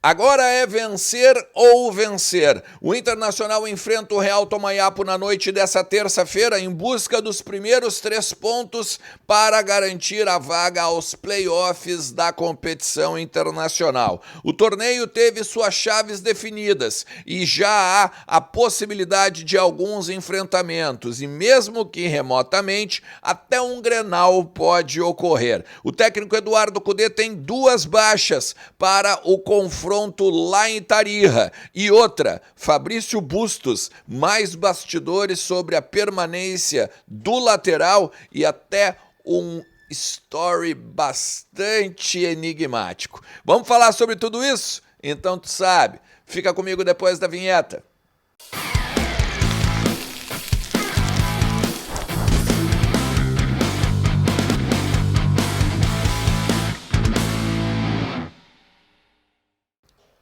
Agora é vencer ou vencer. O Internacional enfrenta o Real Tomayapo na noite dessa terça-feira em busca dos primeiros 3 pontos para garantir a vaga aos playoffs da competição internacional. O torneio teve suas chaves definidas e já há a possibilidade de alguns enfrentamentos e mesmo que remotamente, até um Grenal pode ocorrer. O técnico Eduardo Cudê tem 2 baixas para o confronto lá em Tarija. E outra, Fabrício Bustos, mais bastidores sobre a permanência do lateral e até um story bastante enigmático. Vamos falar sobre tudo isso? Então tu sabe, fica comigo depois da vinheta.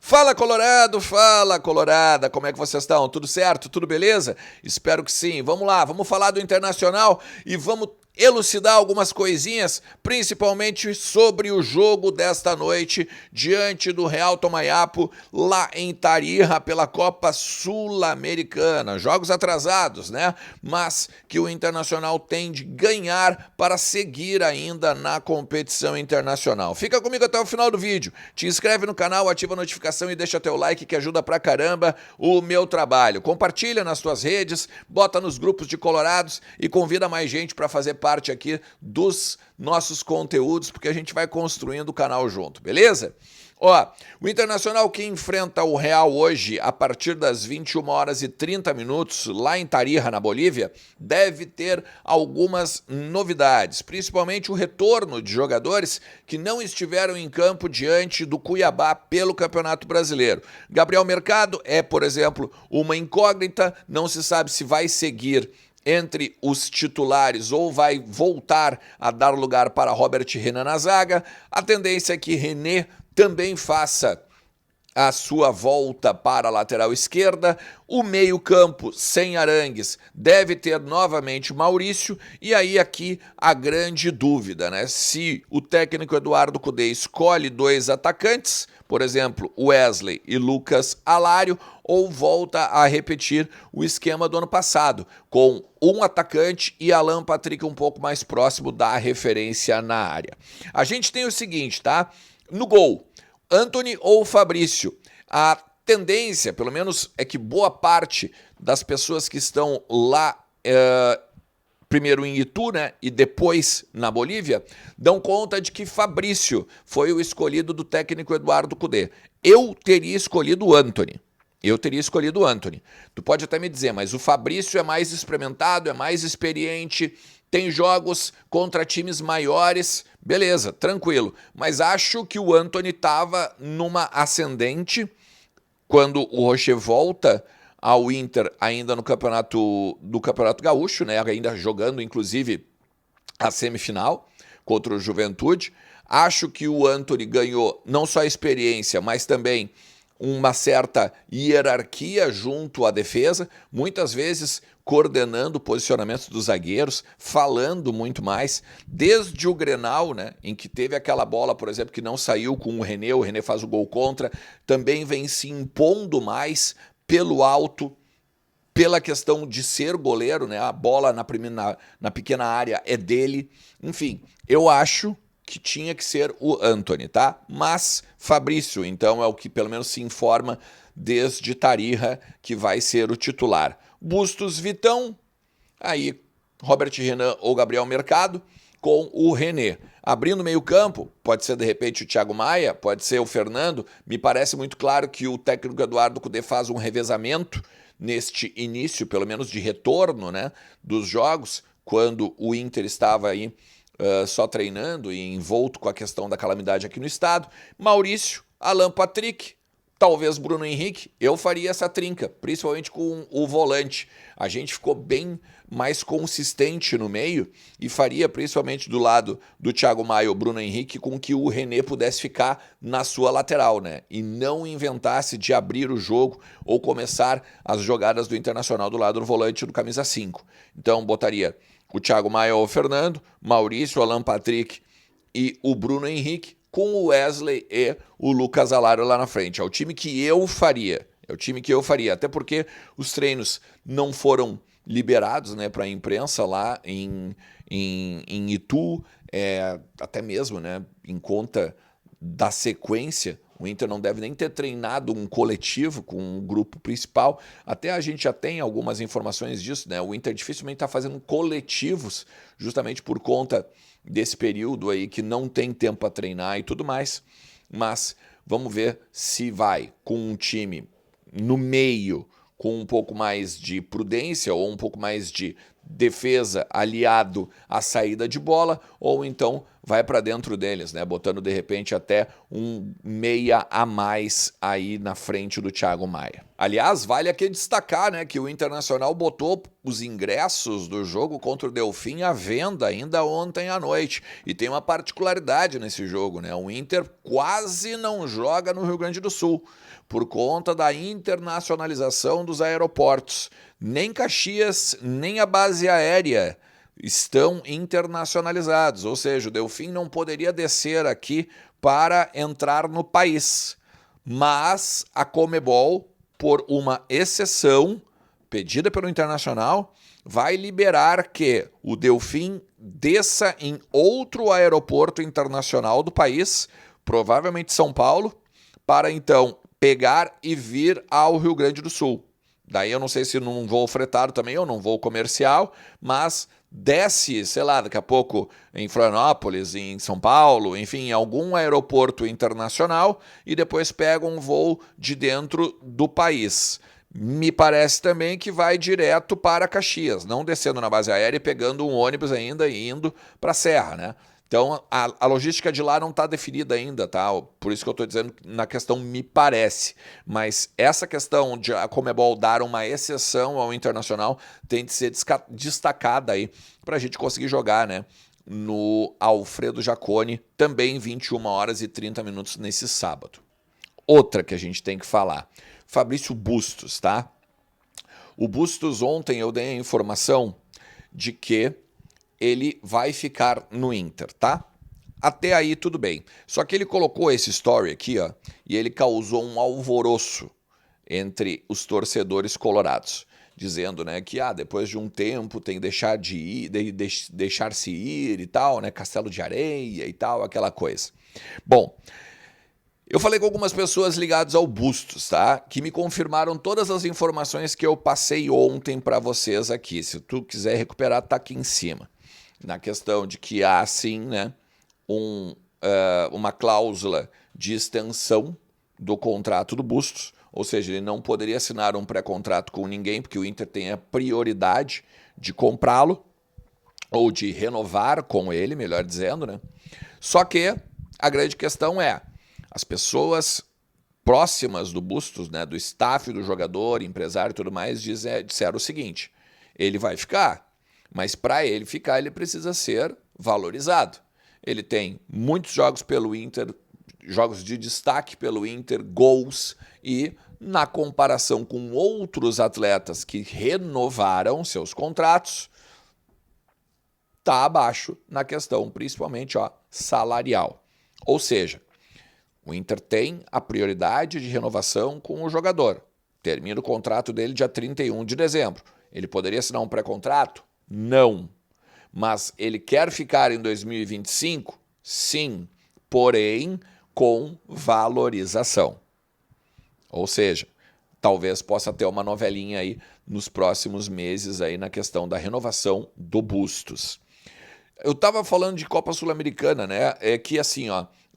Fala Colorado, fala Colorada, como é que vocês estão? Tudo certo? Tudo beleza? Espero que sim. Vamos lá, vamos falar do Internacional e vamos elucidar algumas coisinhas, principalmente sobre o jogo desta noite diante do Real Tomayapo lá em Tarija pela Copa Sul-Americana. Jogos atrasados, né? Mas que o Internacional tem de ganhar para seguir ainda na competição internacional. Fica comigo até o final do vídeo. Te inscreve no canal, ativa a notificação e deixa teu like que ajuda pra caramba o meu trabalho. Compartilha nas tuas redes, bota nos grupos de colorados e convida mais gente para fazer parte aqui dos nossos conteúdos, porque a gente vai construindo o canal junto, beleza? Ó, o Internacional que enfrenta o Real hoje a partir das 21h30 lá em Tarija, na Bolívia, deve ter algumas novidades, principalmente o retorno de jogadores que não estiveram em campo diante do Cuiabá pelo Campeonato Brasileiro. Gabriel Mercado é, por exemplo, uma incógnita, não se sabe se vai seguir entre os titulares ou vai voltar a dar lugar para Robert Renan na zaga. A tendência é que René também faça a sua volta para a lateral esquerda. O meio-campo sem Arangues deve ter novamente Maurício. E aí aqui a grande dúvida, né? Se o técnico Eduardo Cudê escolhe 2 atacantes, por exemplo, Wesley e Lucas Alário, ou volta a repetir o esquema do ano passado, com um atacante e Alan Patrick um pouco mais próximo da referência na área. A gente tem o seguinte, tá? No gol, Antony ou Fabrício. A tendência, pelo menos, é que boa parte das pessoas que estão lá, primeiro em Itu, né, e depois na Bolívia, dão conta de que Fabrício foi o escolhido do técnico Eduardo Cudê. Eu teria escolhido o Antony. Tu pode até me dizer, mas o Fabrício é mais experimentado, é mais experiente, tem jogos contra times maiores, beleza, tranquilo. Mas acho que o Antony estava numa ascendente quando o Rocher volta ao Inter ainda no Campeonato Gaúcho, né? Ainda jogando, inclusive, a semifinal contra o Juventude. Acho que o Antony ganhou não só a experiência, mas também uma certa hierarquia junto à defesa, muitas vezes coordenando o posicionamento dos zagueiros, falando muito mais, desde o Grenal, né, em que teve aquela bola, por exemplo, que não saiu com o René faz o gol contra, também vem se impondo mais pelo alto, pela questão de ser goleiro, né, a bola na pequena área é dele, enfim, eu acho que tinha que ser o Antony, tá? Mas Fabrício, então, é o que pelo menos se informa desde Tarija que vai ser o titular. Bustos, Vitão, aí Robert Renan ou Gabriel Mercado com o René. Abrindo meio campo, pode ser de repente o Thiago Maia, pode ser o Fernando. Me parece muito claro que o técnico Eduardo Cudê faz um revezamento neste início, pelo menos de retorno, né, dos jogos, quando o Inter estava aí só treinando e envolto com a questão da calamidade aqui no estado. Maurício, Alan Patrick, talvez Bruno Henrique. Eu faria essa trinca, principalmente com o volante. A gente ficou bem mais consistente no meio e faria, principalmente do lado do Thiago Maia ou Bruno Henrique, com que o René pudesse ficar na sua lateral, né? E não inventasse de abrir o jogo ou começar as jogadas do Internacional do lado do volante do camisa 5. Então, botaria o Thiago Maia ou o Fernando, Maurício, Alan Patrick e o Bruno Henrique, com o Wesley e o Lucas Alario lá na frente. É o time que eu faria. É o time que eu faria. Até porque os treinos não foram liberados, né, para a imprensa lá em Itu. Até mesmo, né, em conta da sequência, o Inter não deve nem ter treinado um coletivo com um grupo principal. Até a gente já tem algumas informações disso, né? O Inter dificilmente está fazendo coletivos justamente por conta desse período aí que não tem tempo para treinar e tudo mais. Mas vamos ver se vai com um time no meio, com um pouco mais de prudência ou um pouco mais de defesa aliado à saída de bola, ou então vai para dentro deles, né? Botando de repente até um meia a mais aí na frente do Thiago Maia. Aliás, vale aqui destacar, né, que o Internacional botou os ingressos do jogo contra o Delfim à venda ainda ontem à noite. E tem uma particularidade nesse jogo, né? O Inter quase não joga no Rio Grande do Sul por conta da internacionalização dos aeroportos. Nem Caxias, nem a base aérea estão internacionalizados, ou seja, o Delfim não poderia descer aqui para entrar no país. Mas a Conmebol, por uma exceção pedida pelo Internacional, vai liberar que o Delfim desça em outro aeroporto internacional do país, provavelmente São Paulo, para então pegar e vir ao Rio Grande do Sul. Daí eu não sei se num voo fretado também ou num voo comercial, mas desce, sei lá, daqui a pouco em Florianópolis, em São Paulo, enfim, em algum aeroporto internacional e depois pega um voo de dentro do país. Me parece também que vai direto para Caxias, não descendo na base aérea e pegando um ônibus ainda e indo para a Serra, né? Então, a logística de lá não está definida ainda, tá? Por isso que eu estou dizendo na questão me parece. Mas essa questão de a Conmebol dar uma exceção ao Internacional tem de ser destacada aí para a gente conseguir jogar, né? No Alfredo Jaconi, também 21 horas e 30 minutos nesse sábado. Outra que a gente tem que falar, Fabrício Bustos, tá? O Bustos ontem eu dei a informação de que ele vai ficar no Inter, tá? Até aí tudo bem. Só que ele colocou esse story aqui, ó, e ele causou um alvoroço entre os torcedores colorados, dizendo, né, que depois de um tempo tem que deixar de ir, deixar-se ir e tal, né, castelo de areia e tal, aquela coisa. Bom, eu falei com algumas pessoas ligadas ao Bustos, tá? Que me confirmaram todas as informações que eu passei ontem para vocês aqui. Se tu quiser recuperar, tá aqui em cima. Na questão de que há, sim, né, uma cláusula de extensão do contrato do Bustos, ou seja, ele não poderia assinar um pré-contrato com ninguém, porque o Inter tem a prioridade de comprá-lo, ou de renovar com ele, melhor dizendo, né? Só que a grande questão é, as pessoas próximas do Bustos, né, do staff do jogador, empresário e tudo mais, disseram o seguinte, ele vai ficar, mas para ele ficar, ele precisa ser valorizado. Ele tem muitos jogos pelo Inter, jogos de destaque pelo Inter, gols, e na comparação com outros atletas que renovaram seus contratos, está abaixo na questão, principalmente salarial. Ou seja, o Inter tem a prioridade de renovação com o jogador. Termina o contrato dele dia 31 de dezembro. Ele poderia assinar um pré-contrato? Não. Mas ele quer ficar em 2025? Sim. Porém, com valorização. Ou seja, talvez possa ter uma novelinha aí nos próximos meses aí na questão da renovação do Bustos. Eu estava falando de Copa Sul-Americana, né? É que assim,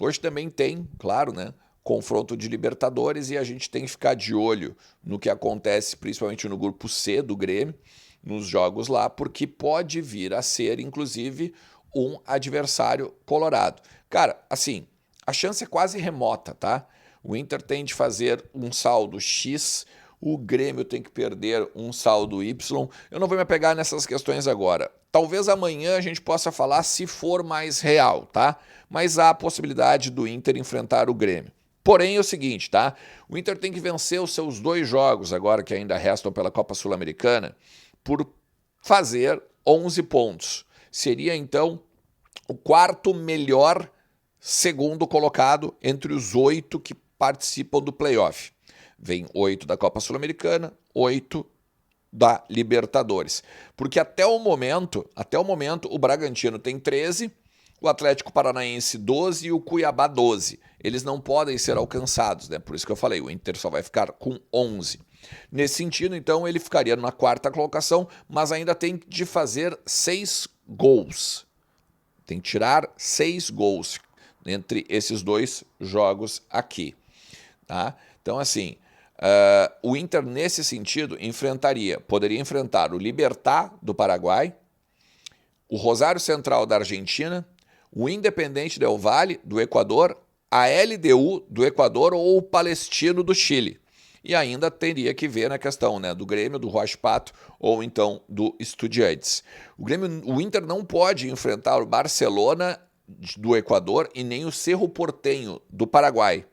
hoje também tem, claro, né, confronto de Libertadores e a gente tem que ficar de olho no que acontece, principalmente no grupo C do Grêmio, nos jogos lá, porque pode vir a ser, inclusive, um adversário colorado. Cara, assim, a chance é quase remota, tá? O Inter tem de fazer um saldo X, o Grêmio tem que perder um saldo Y. Eu não vou me apegar nessas questões agora. Talvez amanhã a gente possa falar se for mais real, tá? Mas há a possibilidade do Inter enfrentar o Grêmio. Porém é o seguinte, tá? O Inter tem que vencer os seus 2 jogos agora que ainda restam pela Copa Sul-Americana por fazer 11 pontos. Seria, então, o 4º melhor segundo colocado entre os 8 que participam do playoff. Vem 8 da Copa Sul-Americana, 8 da Libertadores. Porque até o momento, o Bragantino tem 13, o Atlético Paranaense 12 e o Cuiabá 12. Eles não podem ser alcançados, né? Por isso que eu falei, o Inter só vai ficar com 11. Nesse sentido, então, ele ficaria na quarta colocação, mas ainda tem de fazer 6 gols. Tem que tirar 6 gols entre esses dois jogos aqui. Tá? Então, assim, o Inter, nesse sentido, poderia enfrentar o Libertad do Paraguai, o Rosário Central da Argentina, o Independente Del Valle do Equador, a LDU do Equador ou o Palestino do Chile. E ainda teria que ver na questão, né, do Grêmio, do Rocha Pato ou então do Estudiantes. O Inter não pode enfrentar o Barcelona do Equador e nem o Cerro Porteño do Paraguai,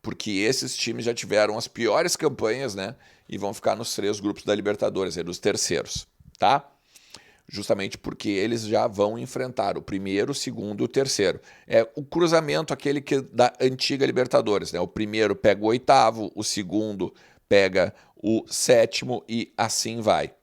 porque esses times já tiveram as piores campanhas, né, e vão ficar nos 3 grupos da Libertadores, nos terceiros, tá? Justamente porque eles já vão enfrentar o primeiro, o segundo e o terceiro. É o cruzamento aquele da antiga Libertadores, né? O primeiro pega o 8º, o segundo pega o 7º e assim vai.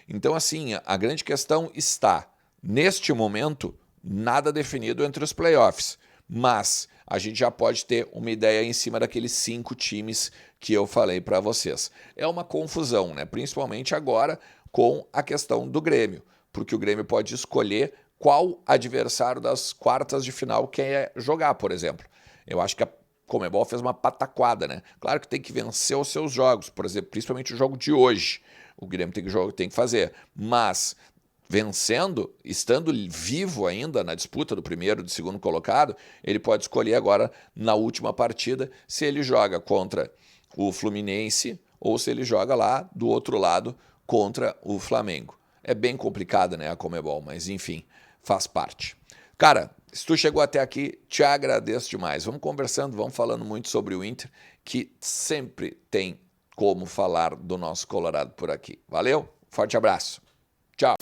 Então, assim, a grande questão está, neste momento, nada definido entre os playoffs, mas a gente já pode ter uma ideia em cima daqueles 5 times que eu falei para vocês. É uma confusão, né? Principalmente agora com a questão do Grêmio, porque o Grêmio pode escolher qual adversário das quartas de final quer jogar, por exemplo. Eu acho que a Conmebol fez uma pataquada, né? Claro que tem que vencer os seus jogos, por exemplo, principalmente o jogo de hoje. O Grêmio tem que fazer, mas vencendo, estando vivo ainda na disputa do primeiro e do segundo colocado, ele pode escolher agora, na última partida, se ele joga contra o Fluminense ou se ele joga lá do outro lado contra o Flamengo. É bem complicado, né, a Conmebol, mas enfim, faz parte. Cara, se tu chegou até aqui, te agradeço demais. Vamos conversando, vamos falando muito sobre o Inter, que sempre tem como falar do nosso Colorado por aqui. Valeu, forte abraço. Tchau.